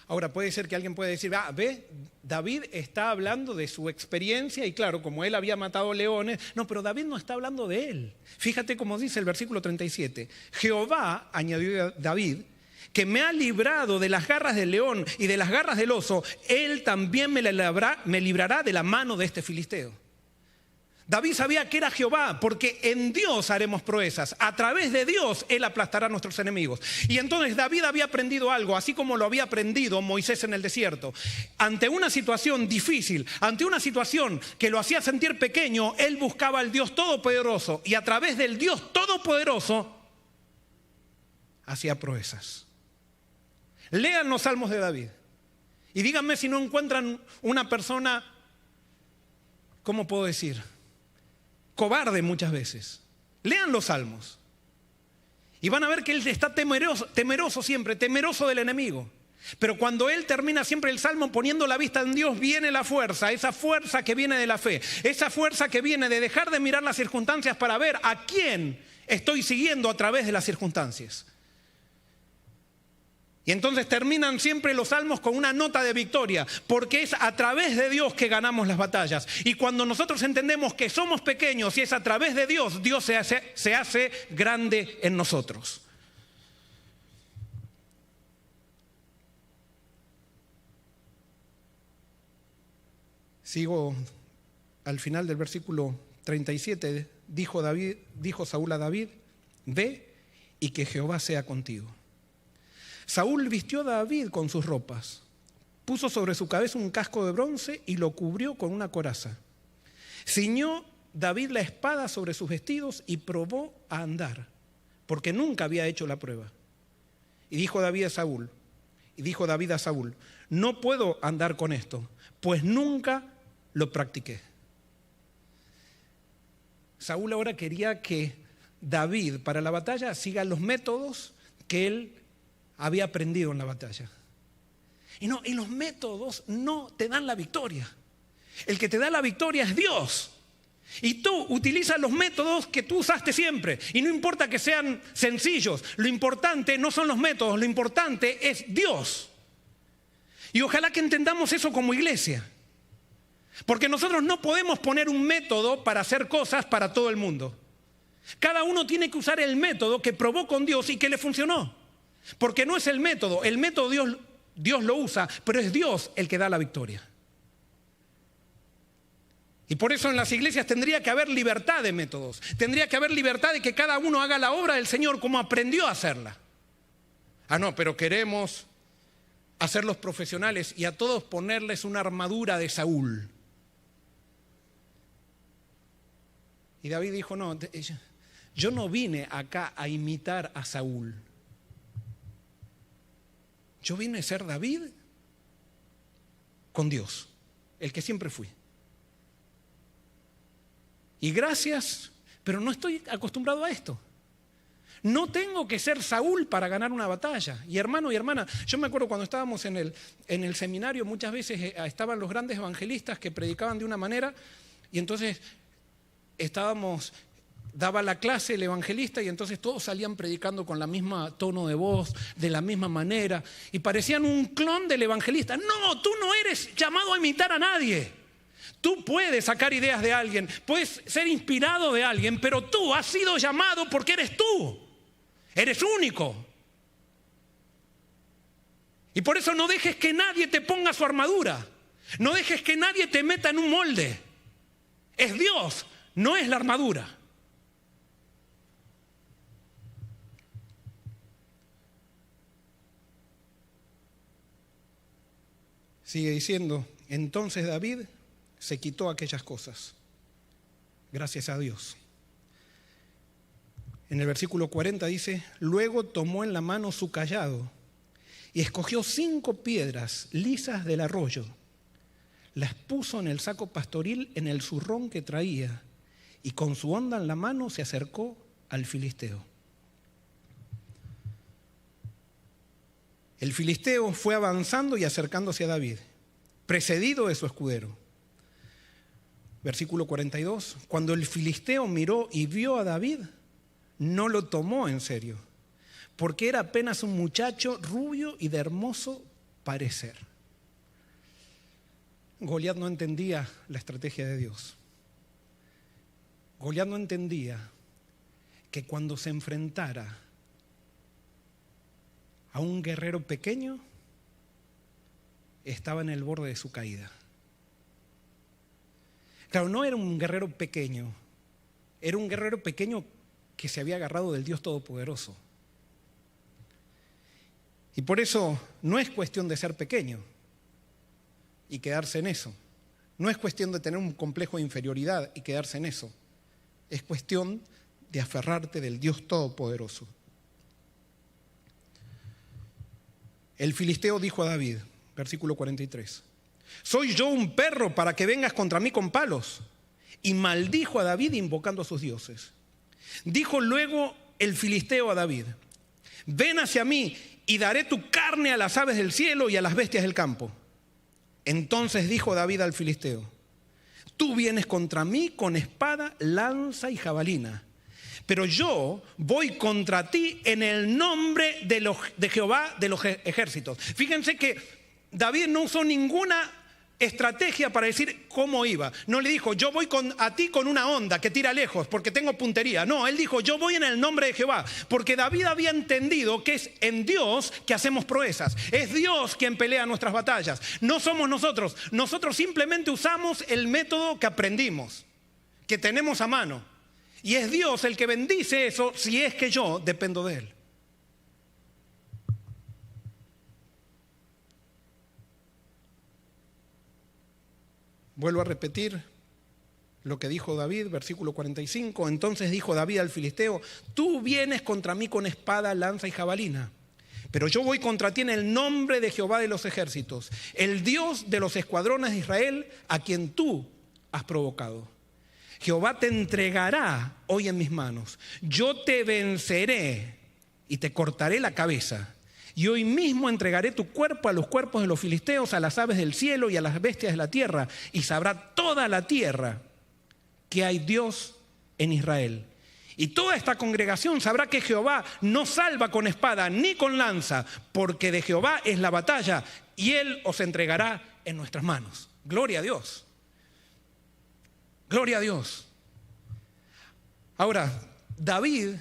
Ahora puede ser que alguien pueda decir, ve, David está hablando de su experiencia y claro, como él había matado leones. No, pero David no está hablando de él. Fíjate cómo dice el versículo 37. Jehová, añadió David, que me ha librado de las garras del león y de las garras del oso, él también me librará de la mano de este filisteo. David sabía que era Jehová, porque en Dios haremos proezas. A través de Dios Él aplastará a nuestros enemigos. Y entonces David había aprendido algo, así como lo había aprendido Moisés en el desierto. Ante una situación difícil, ante una situación que lo hacía sentir pequeño, él buscaba al Dios Todopoderoso. Y a través del Dios Todopoderoso hacía proezas. Lean los salmos de David. Y díganme si no encuentran una persona, ¿cómo puedo decir?, cobarde muchas veces. Lean los salmos y van a ver que él está temeroso siempre, temeroso del enemigo. Pero cuando él termina siempre el salmo poniendo la vista en Dios, viene la fuerza, esa fuerza que viene de la fe, esa fuerza que viene de dejar de mirar las circunstancias para ver a quién estoy siguiendo a través de las circunstancias. Y entonces terminan siempre los salmos con una nota de victoria, porque es a través de Dios que ganamos las batallas. Y cuando nosotros entendemos que somos pequeños y es a través de Dios, Dios se hace grande en nosotros. Sigo al final del versículo 37, dijo Saúl a David, ve y que Jehová sea contigo. Saúl vistió a David con sus ropas, puso sobre su cabeza un casco de bronce y lo cubrió con una coraza. Ciñó David la espada sobre sus vestidos y probó a andar, porque nunca había hecho la prueba. Y dijo David a Saúl, no puedo andar con esto, pues nunca lo practiqué. Saúl ahora quería que David para la batalla siga los métodos que él había aprendido en la batalla. Y los métodos no te dan la victoria. El que te da la victoria es Dios. Y tú utilizas los métodos que tú usaste siempre. Y no importa que sean sencillos. Lo importante no son los métodos, lo importante es Dios. Y ojalá que entendamos eso como iglesia. Porque nosotros no podemos poner un método para hacer cosas para todo el mundo. Cada uno tiene que usar el método que probó con Dios y que le funcionó. Porque no es el método Dios lo usa, pero es Dios el que da la victoria. Y por eso en las iglesias tendría que haber libertad de métodos, tendría que haber libertad de que cada uno haga la obra del Señor como aprendió a hacerla. No, pero queremos hacerlos profesionales y a todos ponerles una armadura de Saúl. Y David dijo, no, yo no vine acá a imitar a Saúl. Yo vine a ser David con Dios, el que siempre fui. Y gracias, pero no estoy acostumbrado a esto. No tengo que ser Saúl para ganar una batalla. Y hermano y hermana, yo me acuerdo cuando estábamos en el seminario, muchas veces estaban los grandes evangelistas que predicaban de una manera y entonces estábamos daba la clase el evangelista y entonces todos salían predicando con la misma tono de voz, de la misma manera, y parecían un clon del evangelista. No, tú no eres llamado a imitar a nadie. Tú puedes sacar ideas de alguien, puedes ser inspirado de alguien, pero tú has sido llamado porque eres tú. Eres único. Y por eso no dejes que nadie te ponga su armadura. No dejes que nadie te meta en un molde. Es Dios, no es la armadura. Sigue diciendo, entonces David se quitó aquellas cosas. Gracias a Dios. En el versículo 40 dice, luego tomó en la mano su cayado y escogió 5 piedras lisas del arroyo. Las puso en el saco pastoril en el zurrón que traía y con su honda en la mano se acercó al filisteo. El filisteo fue avanzando y acercándose a David, precedido de su escudero. Versículo 42, cuando el filisteo miró y vio a David, no lo tomó en serio, porque era apenas un muchacho rubio y de hermoso parecer. Goliat no entendía la estrategia de Dios. Goliat no entendía que cuando se enfrentara a un guerrero pequeño, estaba en el borde de su caída. Claro, no era un guerrero pequeño, era un guerrero pequeño que se había agarrado del Dios Todopoderoso. Y por eso no es cuestión de ser pequeño y quedarse en eso. No es cuestión de tener un complejo de inferioridad y quedarse en eso. Es cuestión de aferrarte del Dios Todopoderoso. El filisteo dijo a David, versículo 43, ¿soy yo un perro para que vengas contra mí con palos? Y maldijo a David invocando a sus dioses. Dijo luego el filisteo a David, ven hacia mí y daré tu carne a las aves del cielo y a las bestias del campo. Entonces dijo David al filisteo, tú vienes contra mí con espada, lanza y jabalina, pero yo voy contra ti en el nombre de Jehová de los ejércitos. Fíjense que David no usó ninguna estrategia para decir cómo iba. No le dijo, yo voy a ti con una honda que tira lejos porque tengo puntería. No, él dijo, yo voy en el nombre de Jehová. Porque David había entendido que es en Dios que hacemos proezas. Es Dios quien pelea nuestras batallas. No somos nosotros. Nosotros simplemente usamos el método que aprendimos, que tenemos a mano. Y es Dios el que bendice eso si es que yo dependo de Él. Vuelvo a repetir lo que dijo David, versículo 45. Entonces dijo David al filisteo, tú vienes contra mí con espada, lanza y jabalina, pero yo voy contra ti en el nombre de Jehová de los ejércitos, el Dios de los escuadrones de Israel, a quien tú has provocado. Jehová te entregará hoy en mis manos. Yo te venceré y te cortaré la cabeza. Y hoy mismo entregaré tu cuerpo a los cuerpos de los filisteos, a las aves del cielo y a las bestias de la tierra. Y sabrá toda la tierra que hay Dios en Israel. Y toda esta congregación sabrá que Jehová no salva con espada ni con lanza, porque de Jehová es la batalla y Él os entregará en nuestras manos. Gloria a Dios. Gloria a Dios. Ahora, David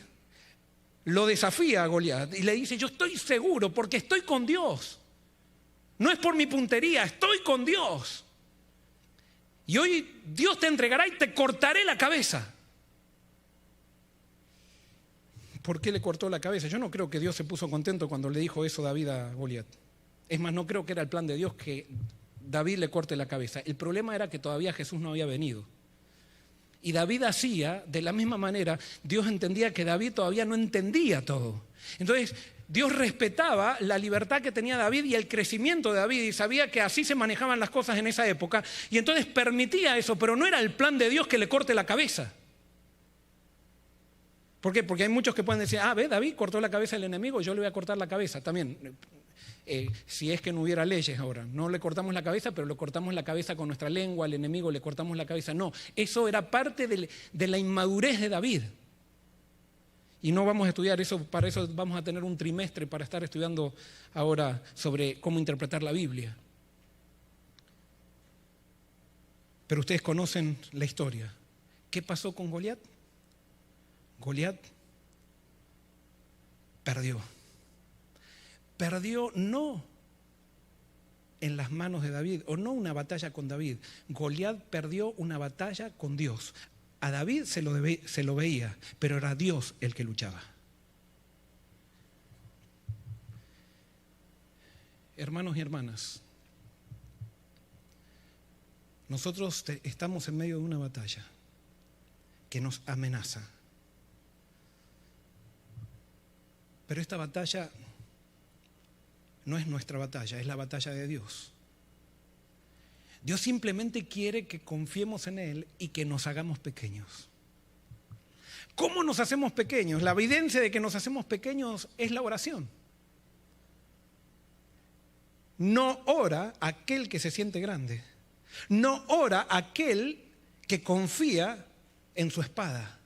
lo desafía a Goliat y le dice, yo estoy seguro porque estoy con Dios. No es por mi puntería, estoy con Dios. Y hoy Dios te entregará y te cortaré la cabeza. ¿Por qué le cortó la cabeza? Yo no creo que Dios se puso contento cuando le dijo eso David a Goliat. Es más, no creo que era el plan de Dios que David le corte la cabeza. El problema era que todavía Jesús no había venido. Y David hacía, de la misma manera, Dios entendía que David todavía no entendía todo. Entonces, Dios respetaba la libertad que tenía David y el crecimiento de David y sabía que así se manejaban las cosas en esa época y entonces permitía eso, pero no era el plan de Dios que le corte la cabeza. ¿Por qué? Porque hay muchos que pueden decir, ve, David cortó la cabeza del enemigo, yo le voy a cortar la cabeza también. Si es que no hubiera leyes ahora, no le cortamos la cabeza, pero le cortamos la cabeza con nuestra lengua, al enemigo le cortamos la cabeza. No, eso era parte de la inmadurez de David. Y no vamos a estudiar eso, para eso vamos a tener un trimestre para estar estudiando ahora sobre cómo interpretar la Biblia. Pero ustedes conocen la historia. ¿Qué pasó con Goliat? Goliat perdió. Perdió no en las manos de David, o no una batalla con David. Goliat perdió una batalla con Dios. A David se lo veía, pero era Dios el que luchaba. Hermanos y hermanas, nosotros estamos en medio de una batalla que nos amenaza. Pero esta batalla no es nuestra batalla, es la batalla de Dios. Dios simplemente quiere que confiemos en Él y que nos hagamos pequeños. ¿Cómo nos hacemos pequeños? La evidencia de que nos hacemos pequeños es la oración. No ora aquel que se siente grande. No ora aquel que confía en su espada.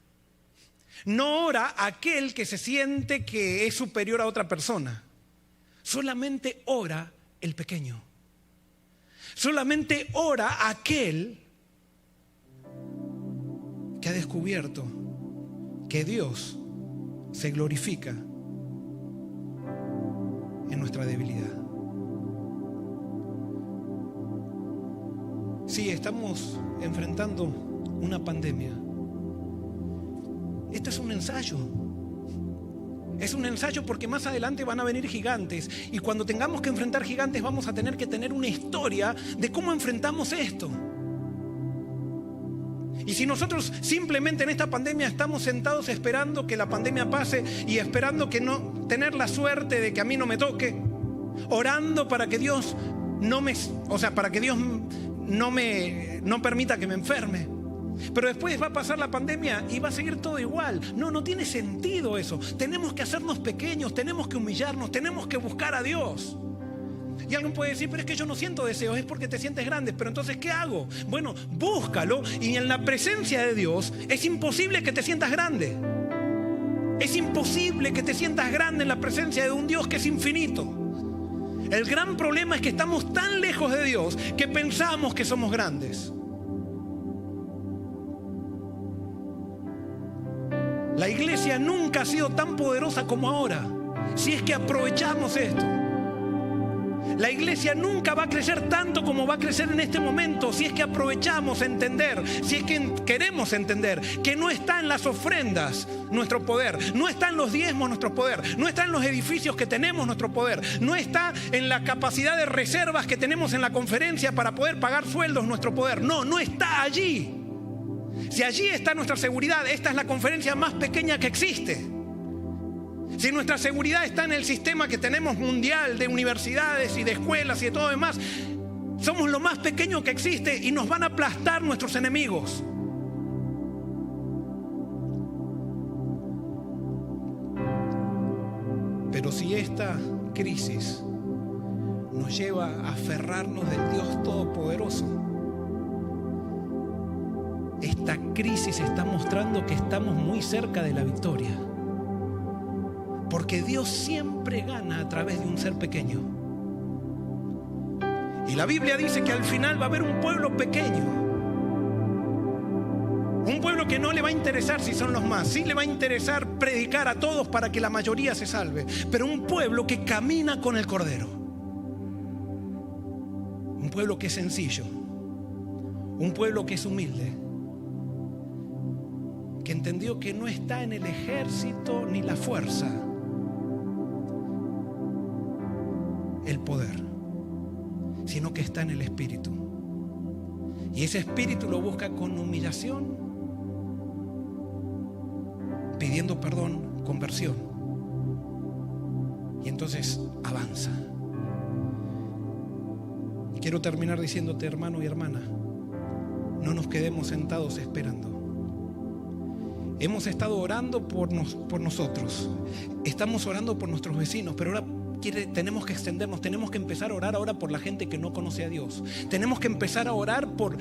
No ora aquel que se siente que es superior a otra persona. Solamente ora el pequeño. Solamente ora aquel que ha descubierto que Dios se glorifica en nuestra debilidad. Sí, estamos enfrentando una pandemia. Esto es un ensayo. Es un ensayo porque más adelante van a venir gigantes y cuando tengamos que enfrentar gigantes vamos a tener que tener una historia de cómo enfrentamos esto. Y si nosotros simplemente en esta pandemia estamos sentados esperando que la pandemia pase y esperando que no tener la suerte de que a mí no me toque, orando para que Dios para que Dios no permita que me enferme. Pero después va a pasar la pandemia y va a seguir todo igual. No tiene sentido eso. Tenemos que hacernos pequeños, tenemos que humillarnos, tenemos que buscar a Dios. Y alguien puede decir, pero es que yo no siento deseos, es porque te sientes grande. Pero entonces, ¿qué hago? Bueno, búscalo y en la presencia de Dios es imposible que te sientas grande. Es imposible que te sientas grande en la presencia de un Dios que es infinito. El gran problema es que estamos tan lejos de Dios que pensamos que somos grandes. La iglesia nunca ha sido tan poderosa como ahora, si es que aprovechamos esto. La iglesia nunca va a crecer tanto como va a crecer en este momento, si es que aprovechamos entender, si es que queremos entender que no está en las ofrendas nuestro poder, no está en los diezmos nuestro poder, no está en los edificios que tenemos nuestro poder, no está en la capacidad de reservas que tenemos en la conferencia para poder pagar sueldos nuestro poder. No está allí. Si allí está nuestra seguridad, esta es la conferencia más pequeña que existe. Si nuestra seguridad está en el sistema que tenemos mundial de universidades y de escuelas y de todo demás, somos lo más pequeño que existe y nos van a aplastar nuestros enemigos. Pero si esta crisis nos lleva a aferrarnos del Dios Todopoderoso, esta crisis está mostrando que estamos muy cerca de la victoria. Porque Dios siempre gana a través de un ser pequeño. Y la Biblia dice que al final va a haber un pueblo pequeño. Un pueblo que no le va a interesar si son los más. Sí le va a interesar predicar a todos para que la mayoría se salve. Pero un pueblo que camina con el Cordero. Un pueblo que es sencillo. Un pueblo que es humilde. Que entendió que no está en el ejército ni la fuerza el poder, sino que está en el Espíritu. Y ese Espíritu lo busca con humillación, pidiendo perdón, conversión. Y entonces avanza. Quiero terminar diciéndote, hermano y hermana, no nos quedemos sentados esperando. Hemos estado orando por nosotros, estamos orando por nuestros vecinos, pero ahora tenemos que extendernos, tenemos que empezar a orar ahora por la gente que no conoce a Dios. Tenemos que empezar a orar por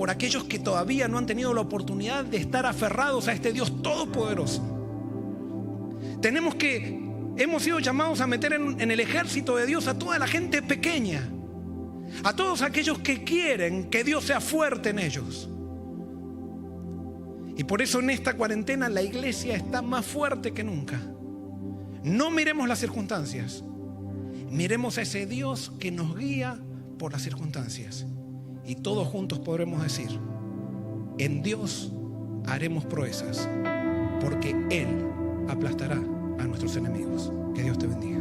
aquellos que todavía no han tenido la oportunidad de estar aferrados a este Dios todopoderoso. Hemos sido llamados a meter en el ejército de Dios a toda la gente pequeña, a todos aquellos que quieren que Dios sea fuerte en ellos. Y por eso en esta cuarentena la iglesia está más fuerte que nunca. No miremos las circunstancias, miremos a ese Dios que nos guía por las circunstancias. Y todos juntos podremos decir: en Dios haremos proezas, porque Él aplastará a nuestros enemigos. Que Dios te bendiga.